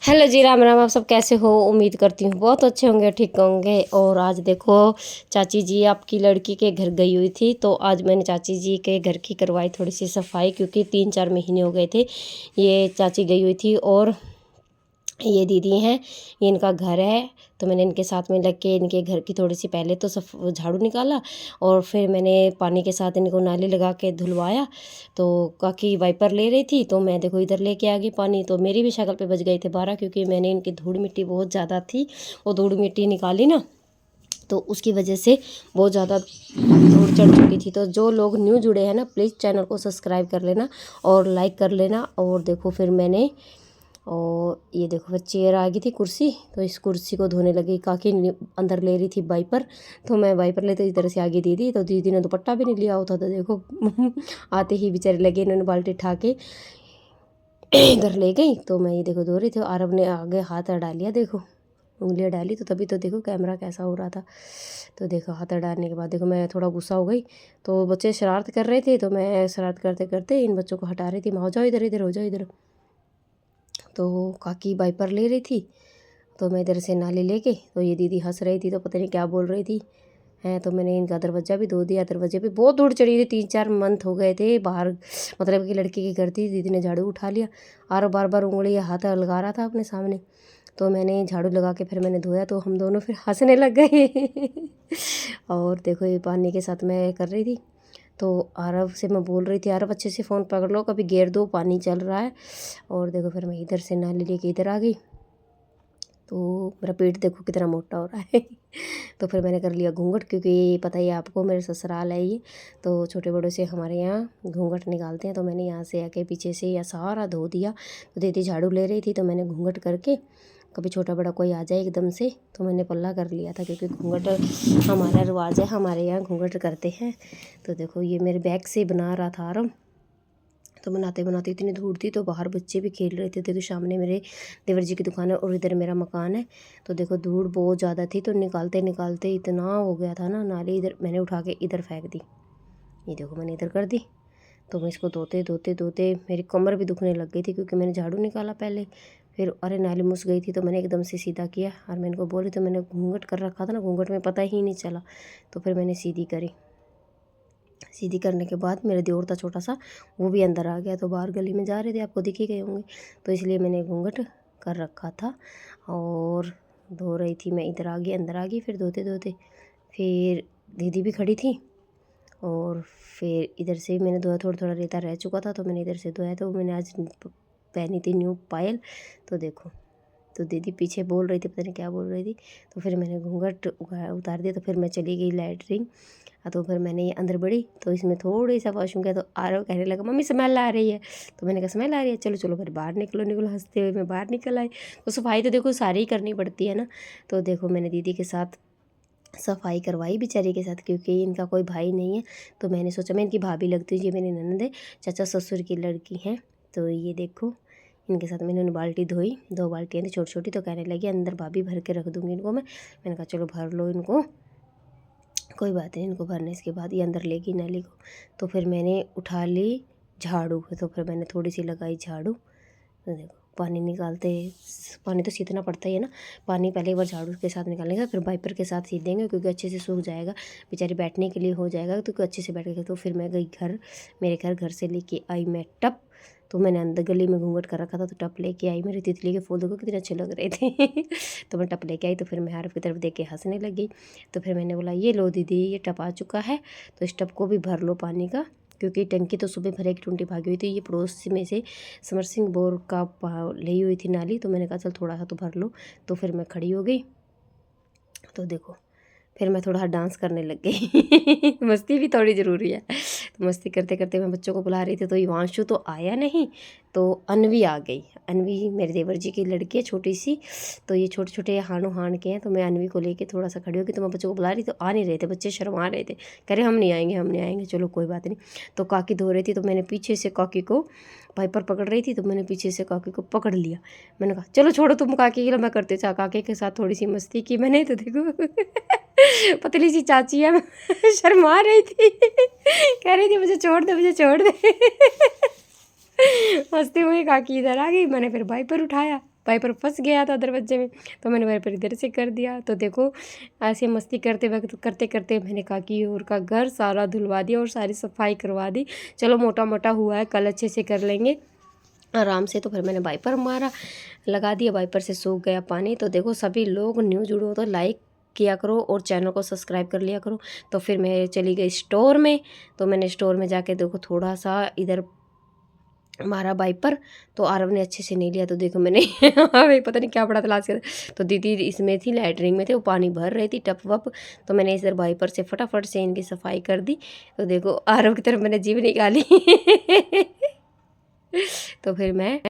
Hello जी, राम राम। आप सब कैसे हो? उम्मीद करती हूँ बहुत अच्छे होंगे, ठीक होंगे। और आज देखो, चाची जी आपकी लड़की के घर गई हुई थी, तो आज मैंने चाची जी के घर की करवाई थोड़ी सी सफाई, क्योंकि 3-4 महीने हो गए थे ये चाची गई हुई थी। और ये दीदी हैं, ये इनका घर है, तो मैंने इनके साथ में लग के इनके घर की थोड़ी सी पहले तो झाड़ू निकाला, और फिर मैंने पानी के साथ इनको नाली लगा के धुलवाया। तो काकी वाइपर ले रही थी, तो मैं देखो इधर लेके आ गई पानी, तो मेरी भी शक्ल पे बच गए थे 12, क्योंकि मैंने इनकी धूड़ मिट्टी बहुत ज़्यादा थी, वो धूड़ मिट्टी निकाली ना, तो उसकी वजह से बहुत ज़्यादा धूड़ चढ़ चुकी थी। तो जो लोग न्यू जुड़े हैं ना, प्लीज़ चैनल को सब्सक्राइब कर लेना और लाइक कर लेना। और देखो फिर मैंने, और ये देखो फिर चेयर आ गई थी, कुर्सी, तो इस कुर्सी को धोने लगी। काकी अंदर ले रही थी वाइपर, तो मैं वाइपर लेते इधर से आगे दीदी, तो दीदी ने दुपट्टा भी नहीं लिया होता, तो देखो आते ही बेचारे लगे, इन्होंने बाल्टी उठा के इधर ले गई। तो मैं ये देखो धो रही थी, आरब ने आगे हाथ अड़ा लिया, देखो उंगलियां डाली, तो तभी तो देखो कैमरा कैसा हो रहा था। तो देखो हाथ अड़ाने के बाद देखो मैं थोड़ा गुस्सा हो गई, तो बच्चे शरारत कर रहे थे, तो मैं शरारत करते करते इन बच्चों को हटा रही थी। माँ जाओ इधर, इधर हो जाओ इधर। तो काकी वाइपर ले रही थी, तो मैं इधर से नाली लेके, तो ये दीदी हंस रही थी, तो पता नहीं क्या बोल रही थी हैं। तो मैंने इनका दरवाज़ा भी धो दिया। दरवाजे पे बहुत धूड़ चढ़ी थी, 3-4 मंथ हो गए थे बाहर, मतलब कि लड़की की घर थी। दीदी ने झाड़ू उठा लिया और बार बार उंगली हाथ लगा रहा था अपने सामने, तो मैंने झाड़ू लगा के फिर मैंने धोया, तो हम दोनों फिर हंसने लग गए और देखो ये पानी के साथ मैं कर रही थी, तो आरव से मैं बोल रही थी, आरव अच्छे से फ़ोन पकड़ लो, कभी गेर दो, पानी चल रहा है। और देखो फिर मैं इधर से नाली लेके इधर आ गई, तो मेरा पेट देखो कितना मोटा हो रहा है तो फिर मैंने कर लिया घूंघट, क्योंकि ये पता ही है आपको, मेरे ससुराल है ये, तो छोटे बड़ों से हमारे यहाँ घूंघट निकालते हैं। तो मैंने यहाँ से आके पीछे से या सारा धो दिया। तो दीदी झाड़ू ले रही थी, तो मैंने घूंघट करके, कभी छोटा बड़ा कोई आ जाए एकदम से, तो मैंने पल्ला कर लिया था, क्योंकि घूंघट हमारा रिवाज है, हमारे यहाँ घूंघट करते हैं। तो देखो ये मेरे बैग से बना रहा था आराम, तो बनाते बनाते इतनी धूड़ थी, तो बाहर बच्चे भी खेल रहे थे। देखो सामने मेरे देवर जी की दुकान है और इधर मेरा मकान है, तो देखो धूड़ बहुत ज़्यादा थी, तो निकालते निकालते इतना हो गया था ना, नाली इधर मैंने उठा के इधर फेंक दी। ये देखो मैंने इधर कर दी, तो मैं इसको धोते धोते धोते मेरी कमर भी दुखने लग गई थी, क्योंकि मैंने झाड़ू निकाला पहले, फिर अरे नाली मुस गई थी, तो मैंने एकदम से सीधा किया। और मैं इनको बोली, तो मैंने घूंघट कर रखा था ना, घूंघट में पता ही नहीं चला, तो फिर मैंने सीधी करी। सीधी करने के बाद मेरा देवर था छोटा सा, वो भी अंदर आ गया, तो बाहर गली में जा रहे थे, आपको दिख ही गए होंगे, तो इसलिए मैंने घूंघट कर रखा था। और धो रही थी मैं, इधर आ गई, अंदर आ गई, फिर धोते धोते फिर दीदी भी खड़ी थी, और फिर इधर से मैंने धोया, थोड़ा थोड़ा रेता रह चुका था, तो मैंने इधर से धोया। तो मैंने आज पहनी थी न्यू पायल, तो देखो, तो दीदी पीछे बोल रही थी, पता नहीं क्या बोल रही थी, तो फिर मैंने घूंघट उतार दिया। तो फिर मैं चली गई लैटरिन, तो फिर मैंने ये अंदर बढ़ी, तो इसमें थोड़ी सा वॉशरूम किया, तो आरव कहने लगा मम्मी स्मेल आ रही है, तो मैंने कहा स्मेल आ रही है, चलो चलो फिर बाहर निकलो निकलो, हंसते हुए मैं बाहर निकल आई। तो सफाई तो देखो सारी ही करनी पड़ती है ना, तो देखो मैंने दीदी के साथ सफाई करवाई बेचारी के साथ, क्योंकि इनका कोई भाई नहीं है, तो मैंने सोचा, मैं इनकी भाभी लगती हूँ, ये मेरी ननद है, चाचा ससुर की लड़की हैं। तो ये देखो इनके साथ मैंने बाल्टी धोई, 2 बाल्टियाँ थी छोटी छोटी, तो कहने लगी अंदर भाभी भर के रख दूँगी इनको मैंने कहा चलो भर लो इनको, कोई बात नहीं। इनको भरने के बाद ये अंदर लेगी नाली को, तो फिर मैंने उठा ली झाड़ू, तो फिर मैंने थोड़ी सी लगाई झाड़ू। तो देखो पानी निकालते, पानी तो सीतना पड़ता ही है ना, पानी पहले एक बार झाड़ू के साथ निकालेंगे, फिर वाइपर के साथ सीख देंगे, क्योंकि अच्छे से सूख जाएगा, बेचारी बैठने के लिए हो जाएगा, तो अच्छे से बैठ गए। तो फिर मैं गई घर, मेरे घर से लेके आई मैं टप, तो मैंने अंदर गली में घूंघट कर रखा था, तो टप लेके आई। मेरे तितली के फूल देखो कितने अच्छे लग रहे थे तो मैं टप लेके आई, तो फिर मैं आरव की तरफ देख के हंसने लगी। तो फिर मैंने बोला ये लो दीदी, ये टप आ चुका है, तो इस टप को भी भर लो पानी का, क्योंकि टंकी तो सुबह भरे की टूंटी भागी हुई थी, ये पड़ोस में से समरसिंग बोर का ली हुई थी नाली, तो मैंने कहा चल थोड़ा सा तो भर लो। तो फिर मैं खड़ी हो गई, तो देखो फिर मैं थोड़ा डांस करने लग गई मस्ती भी थोड़ी ज़रूरी है। तो मस्ती करते करते मैं बच्चों को बुला रही थी, तो युवांशु तो आया नहीं, तो अनवी आ गई। अनवी मेरे देवर जी की लड़की है छोटी सी, तो ये छोटे छोटे हानो हान के हैं, तो मैं अनवी को लेके थोड़ा सा खड़ी होगी, तो मैं बच्चों को बुला रही, तो आ नहीं रहे थे बच्चे, शर्मा रहे थे, कह रहे हम नहीं आएंगे हम नहीं आएंगे, चलो कोई बात नहीं। तो काकी धो रही थी, तो मैंने पीछे से काकी को, पाइपर पकड़ रही थी, तो मैंने पीछे से काकी को पकड़ लिया। मैंने कहा चलो छोड़ो तुम काकी के लिए, मैं करते चाह काकी के साथ थोड़ी सी मस्ती की मैंने, तो देखो पतली सी चाची है शर्मा रही थी कह रही थी मुझे छोड़ दे मुझे छोड़ दे हंसते हुए काकी इधर आ गई, मैंने फिर वाइपर उठाया, वाइपर फंस गया था दरवाजे में, तो मैंने वाइपर इधर से कर दिया। तो देखो ऐसे मस्ती करते वक्त करते करते मैंने काकी और का घर सारा धुलवा दिया और सारी सफाई करवा दी। चलो मोटा मोटा हुआ है, कल अच्छे से कर लेंगे आराम से। तो फिर मैंने वाइपर मारा, लगा दिया, वाइपर से सूख गया पानी। तो देखो सभी लोग न्यू जुड़ो तो लाइक किया करो और चैनल को सब्सक्राइब कर लिया करो। तो फिर मैं चली गई स्टोर में। तो मैंने स्टोर में जाके देखो थोड़ा सा इधर मारा वाइपर, तो आरव ने अच्छे से नहीं लिया। तो देखो मैंने अभी पता नहीं क्या पड़ा था लास्ट। तो दीदी इसमें थी, लैटरिन में थे, वो पानी भर रही थी टप वप। तो मैंने इधर वाइपर से फटाफट से इनकी सफाई कर दी। तो देखो आरव की तरफ मैंने जीभ निकाली तो फिर मैं